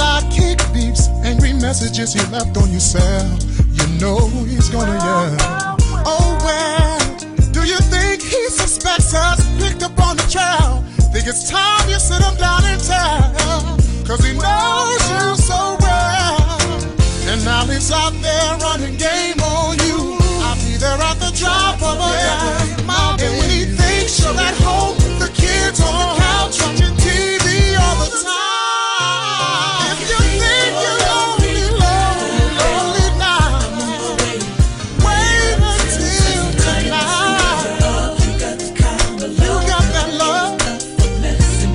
sidekick beeps, angry messages he left on your cell. You know he's gonna yell. Oh well, do you think he suspects us? Picked up on the trail. Think it's time you sit him down and tell, cause he knows you so well. And now he's out there running game on you. I'll be there at the drop of a dime. And when he thinks you're at home, the kids on the couch watching TV all the time. If you think you're lonely, lonely now, wait until tonight. You got that love.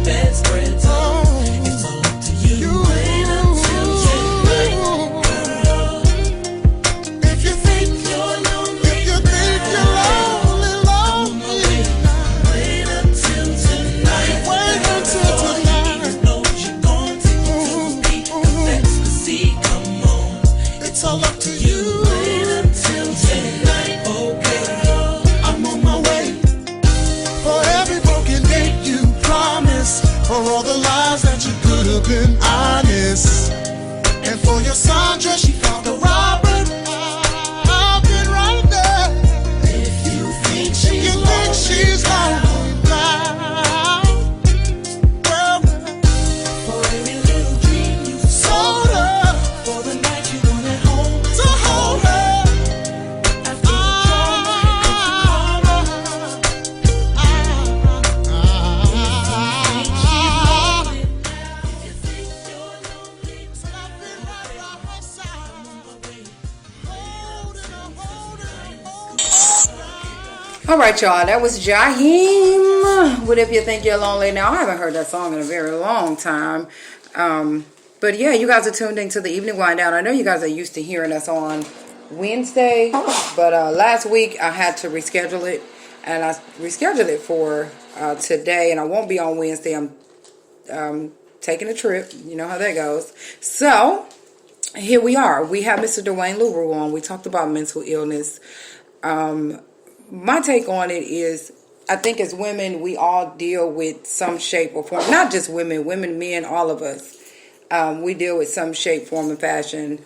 It's all up to you. Wait until tonight. If you think you're lonely, wait until tonight. Wait until tonight. You know you're going to beat the ecstasy. Come on, it's all up to you. Wait until tonight. Oh girl, I'm on my way. For every broken date you promised, for all the lies that you could have been honest, and for your Sandra, she found a Robert. I've been right there. If you think she's lonely now, well, for every little dream you sold her, for the night you wanted home to hold her. After you All right, y'all. That was Jaheim. What if you think you're lonely? Now, I haven't heard that song in a very long time. But yeah, you guys are tuned into the Evening Wind Down. I know you guys are used to hearing us on Wednesday, but last week I had to reschedule it, and I rescheduled it for today, and I won't be on Wednesday. I'm taking a trip. You know how that goes. So here we are. We have Mr. Dwayne LaRue on. We talked about mental illness. My take on it is, I think as women, we all deal with some shape or form. Not just women, men, all of us. We deal with some shape, form, and fashion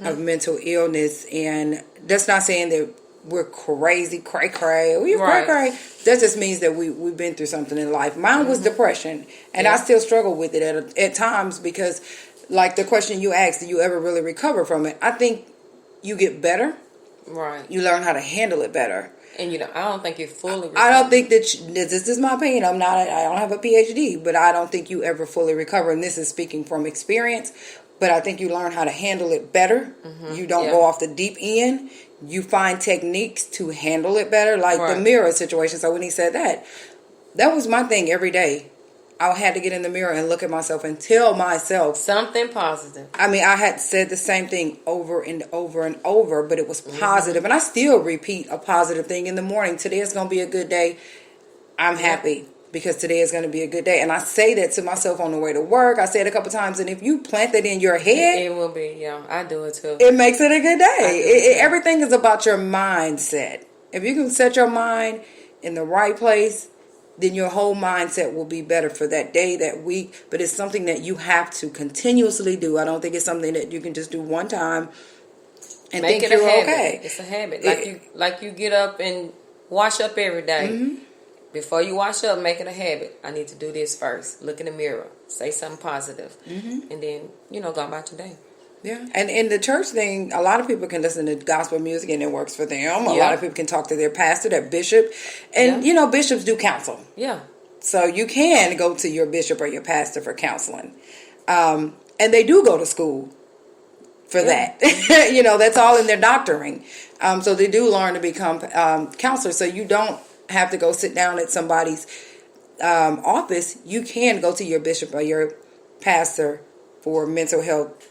of mental illness. And that's not saying that we're crazy, cray-cray. We're cray-cray. That just means that we've been through something in life. Mine was depression. And I still struggle with it at times because, like the question you asked, do you ever really recover from it? I think you get better. Right. You learn how to handle it better. And I don't think you're fully recovered. I don't think that this is my opinion. I don't have a PhD, but I don't think you ever fully recover. And this is speaking from experience. But I think you learn how to handle it better. You don't go off the deep end. You find techniques to handle it better, like the mirror situation. So when he said that was my thing every day. I had to get in the mirror and look at myself and tell myself something positive. I mean, I had said the same thing over and over and over, but it was positive. And I still repeat a positive thing in the morning. Today is going to be a good day. I'm happy because today is going to be a good day. And I say that to myself on the way to work. I say it a couple times. And if you plant that in your head, it will be. Yeah, I do it too. It makes it a good day. Everything is about your mindset. If you can set your mind in the right place, then your whole mindset will be better for that day, that week. But it's something that you have to continuously do. I don't think it's something that you can just do one time and make think it you're a habit. okay. It's a habit. Like you get up and wash up every day. Before you wash up, make it a habit. I need to do this first. Look in the mirror. Say something positive. And then, go about your day. Yeah. And in the church thing, a lot of people can listen to gospel music and it works for them. A lot of people can talk to their pastor, their bishop. And, bishops do counsel. Yeah. So you can go to your bishop or your pastor for counseling. And they do go to school for that. That's all in their doctoring. So they do learn to become counselors. So you don't have to go sit down at somebody's office. You can go to your bishop or your pastor for mental health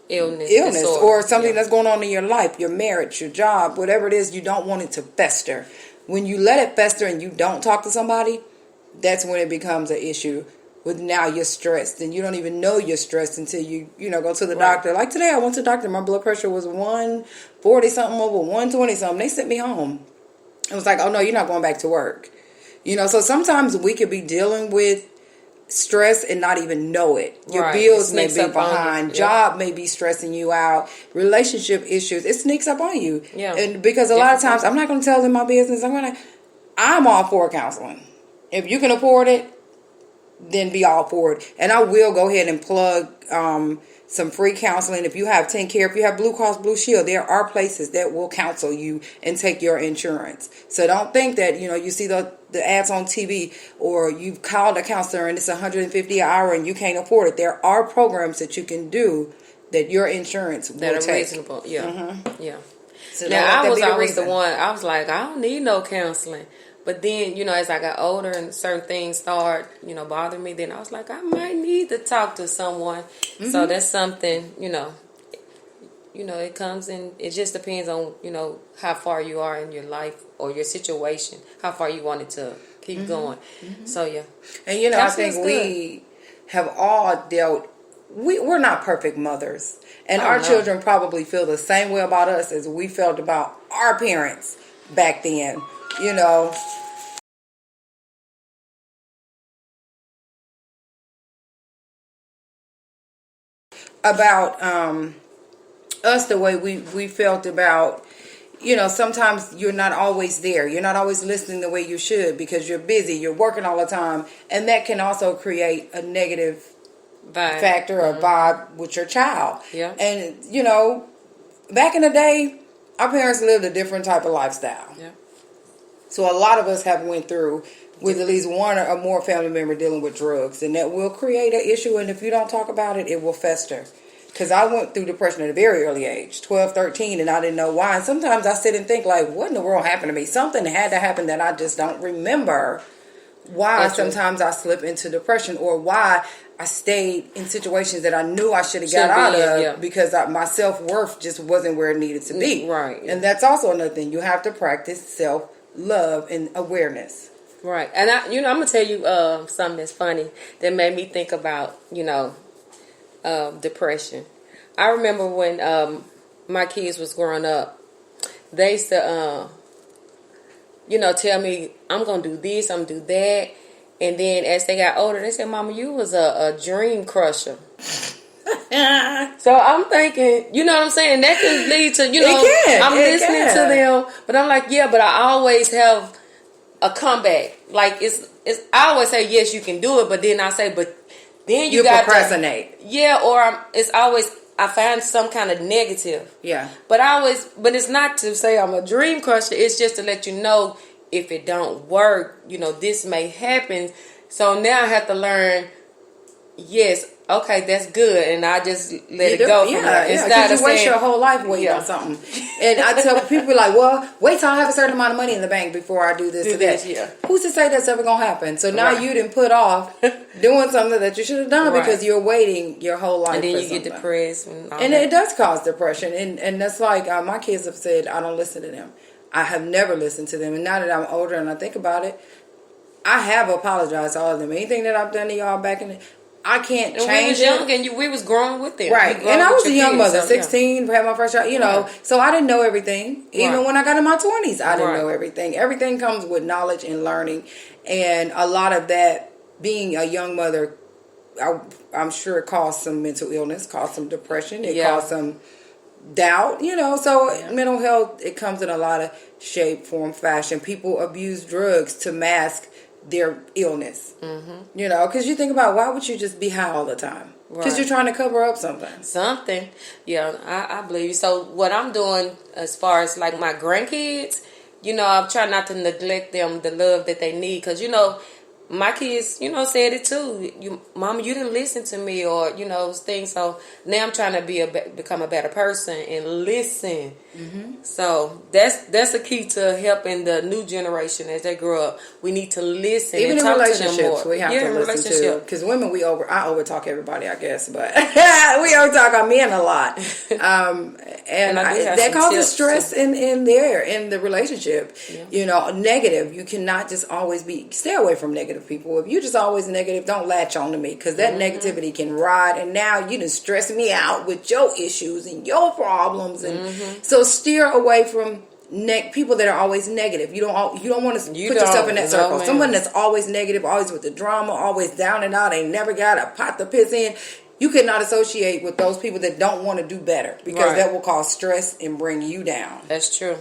illness or something that's going on in your life, your marriage, your job, whatever it is. You don't want it to fester. When you let it fester and you don't talk to somebody, that's when it becomes an issue. With now you're stressed and you don't even know you're stressed until you go to the doctor. Like today I went to the doctor, my blood pressure was 140 something over 120 something. They sent me home. It was like, oh no, you're not going back to work. So sometimes we could be dealing with stress and not even know it. Your Right. bills It may sneaks be up on you. behind. Yep. Job may be stressing you out. Relationship issues. It sneaks up on you. Yeah. And because a lot of times, I'm not going to tell them my business. I'm all for counseling. If you can afford it, then be all for it. And I will go ahead and plug some free counseling. If you have TennCare, if you have Blue Cross Blue Shield, there are places that will counsel you and take your insurance. So don't think that, you see the ads on TV or you've called a counselor and it's $150 an hour and you can't afford it. There are programs that you can do that your insurance will That are take. reasonable. Yeah. Yeah. So Now, I was always reason. the one, I was like, I don't need no counseling. But then, as I got older and certain things start, bothering me, then I was like, I might need to talk to someone. So that's something, it comes in, it just depends on, how far you are in your life or your situation, how far you want it to keep going. So, yeah. And, I think we have all we're not perfect mothers. And our children probably feel the same way about us as we felt about our parents back then. About us, the way we felt about, sometimes you're not always there. You're not always listening the way you should because you're busy. You're working all the time. And that can also create a negative factor or vibe with your child. Yeah. And, back in the day, our parents lived a different type of lifestyle. Yeah. So a lot of us have went through with at least one or more family member dealing with drugs. And that will create an issue. And if you don't talk about it, it will fester. Because I went through depression at a very early age, 12, 13, and I didn't know why. And sometimes I sit and think, like, what in the world happened to me? Something had to happen that I just don't remember. Why sometimes I slip into depression or why I stayed in situations that I knew I should have got out of because my self-worth just wasn't where it needed to be. Right. And that's also another thing. You have to practice self-love and awareness. Right. And I'm going to tell you something that's funny that made me think about, depression. I remember when my kids was growing up, they used to, tell me, I'm going to do this, I'm going to do that. And then as they got older, they said, Mama, you was a dream crusher. So I'm thinking, you know what I'm saying? That could lead to, I'm listening to them. But I'm like, yeah, but I always have a comeback. Like, I always say, yes, you can do it. But then I say, but then you got procrastinate. It's always, I find some kind of negative. Yeah. But it's not to say I'm a dream crusher. It's just to let you know, if it don't work, this may happen. So now I have to learn, yes, okay, that's good. And I just let it go from there. Because you waste your whole life waiting on something. And I tell people, like, well, wait till I have a certain amount of money in the bank before I do this or that. Yeah. Who's to say that's ever going to happen? So now you didn't put off doing something that you should have done because you're waiting your whole life and then for you something. Get depressed. And it does cause depression. And that's like, my kids have said, I don't listen to them. I have never listened to them. And now that I'm older and I think about it, I have apologized to all of them. Anything that I've done to y'all back in the... I can't change we was young and we was growing with them. Right. And I was a young mother, 16, had my first child, so I didn't know everything. Even when I got in my 20s, I didn't know everything. Everything comes with knowledge and learning. And a lot of that, being a young mother, I'm sure it caused some mental illness, caused some depression, it caused some doubt, so mental health, it comes in a lot of shape, form, fashion. People abuse drugs to mask their illness, because you think about, why would you just be high all the time? Because you're trying to cover up something. I believe you. So what I'm doing as far as like my grandkids, I'm trying not to neglect them, the love that they need, because my kids, said it too. Mama, you didn't listen to me, or things. So now I'm trying to become a better person and listen. So that's a key to helping the new generation as they grow up. We need to listen. Even and in talk relationships, to them more. we have to listen to. Because women, I over talk everybody, I guess, but we over talk our men a lot. And that causes stress in the relationship. Negative. You cannot just always stay away from negative people. If you're just always negative, don't latch on to me, because that negativity can ride, and now you done stress me out with your issues and your problems, and so steer away from people that are always negative. You don't want to put yourself in that circle. Man. Someone that's always negative, always with the drama, always down and out, ain't never got a pot to piss in. You could not associate with those people that don't want to do better, because that will cause stress and bring you down. That's true.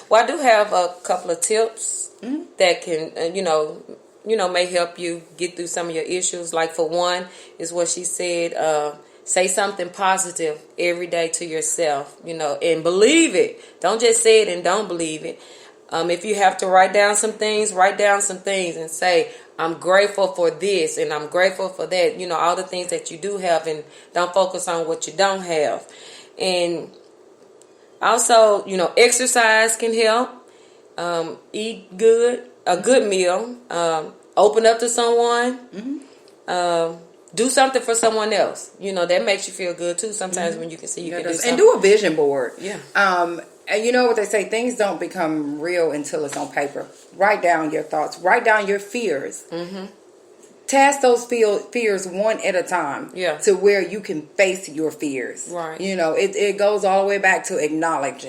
Well, I do have a couple of tips that can, may help you get through some of your issues. Like, for one, is what she said, say something positive every day to yourself, and believe it. Don't just say it and don't believe it. If you have to write down some things and say, I'm grateful for this and I'm grateful for that. All the things that you do have, and don't focus on what you don't have. And also, exercise can help. Eat good, a good meal. Open up to someone. Do something for someone else. That makes you feel good too. Sometimes when you can see you can do something. And do a vision board. Yeah. And you know what they say, things don't become real until it's on paper. Write down your thoughts. Write down your fears. Task those fears one at a time. Yeah. To where you can face your fears. Right. It goes all the way back to acknowledge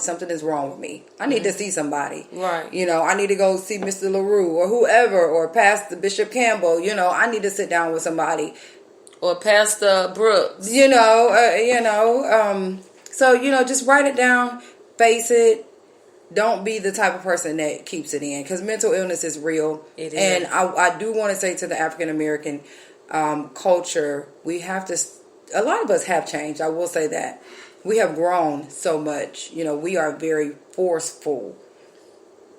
something is wrong with me. I need to see somebody. Right. I need to go see Mr. LaRue or whoever, or Pastor Bishop Campbell. I need to sit down with somebody. Or Pastor Brooks. So, just write it down, face it. Don't be the type of person that keeps it in, because mental illness is real. It is. And I do want to say to the African American culture, we have to, a lot of us have changed. I will say that. We have grown so much. We are a very forceful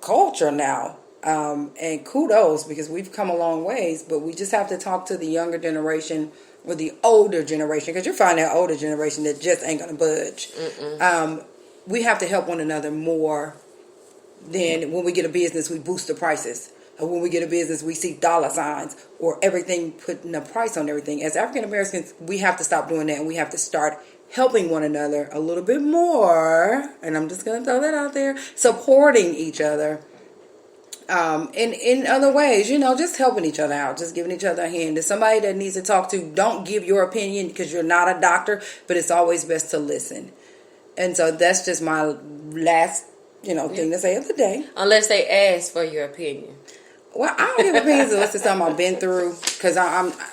culture now. And kudos, because we've come a long ways, but we just have to talk to the younger generation or the older generation, because you're finding that older generation that just ain't going to budge. We have to help one another more than when we get a business, we boost the prices. Or when we get a business, we see dollar signs or everything, putting a price on everything. As African Americans, we have to stop doing that, and we have to start helping one another a little bit more. And I'm just going to throw that out there. Supporting each other. In other ways, just helping each other out, just giving each other a hand. There's somebody that needs to talk to. Don't give your opinion because you're not a doctor, but it's always best to listen. And so that's just my last, thing to say of the day. Unless they ask for your opinion. Well, I don't give opinions unless it's something I've been through, because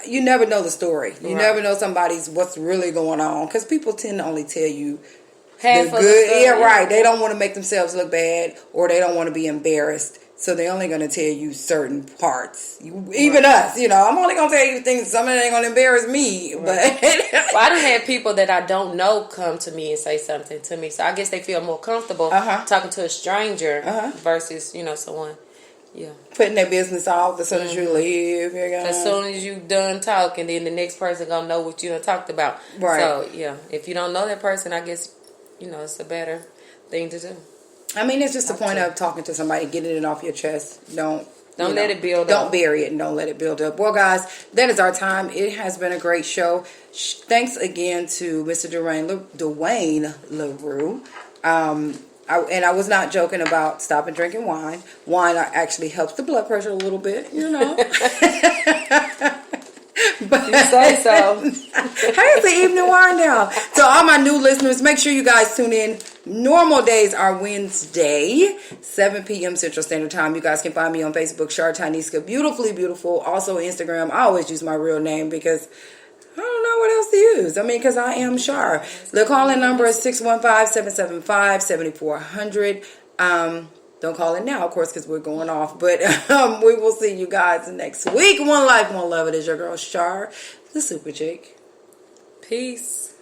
you never know the story. You never know what's really going on, because people tend to only tell you Half the of good. the story. Yeah, right. They don't want to make themselves look bad, or they don't want to be embarrassed. So they're only going to tell you certain parts. Even us, I'm only going to tell you things. Some of it ain't going to embarrass me. But well, I done had people that I don't know come to me and say something to me. So I guess they feel more comfortable talking to a stranger versus, someone. Yeah. Putting their business off as soon as you leave. As soon as you done talking, then the next person going to know what you done talked about. Right. So, yeah. If you don't know that person, I guess, it's a better thing to do. I mean, it's just the point of talking to somebody, getting it off your chest. Don't let it build up. Don't bury it, and don't let it build up. Well, guys, that is our time. It has been a great show. Thanks again to Mr. Dwayne LaRue. I was not joking about stopping drinking wine. Wine actually helps the blood pressure a little bit, But, you say so. Hey, it's the evening wind down. So all my new listeners, make sure you guys tune in. Normal days are Wednesday, 7 p.m. Central Standard Time. You guys can find me on Facebook, Char Taniska, beautifully beautiful. Also Instagram. I always use my real name because I don't know what else to use. Because I am Char. The call-in number is 615-775-7400. Don't call it now, of course, because we're going off. But we will see you guys next week. One life, one love. It is your girl, Char, the Super Chick. Peace.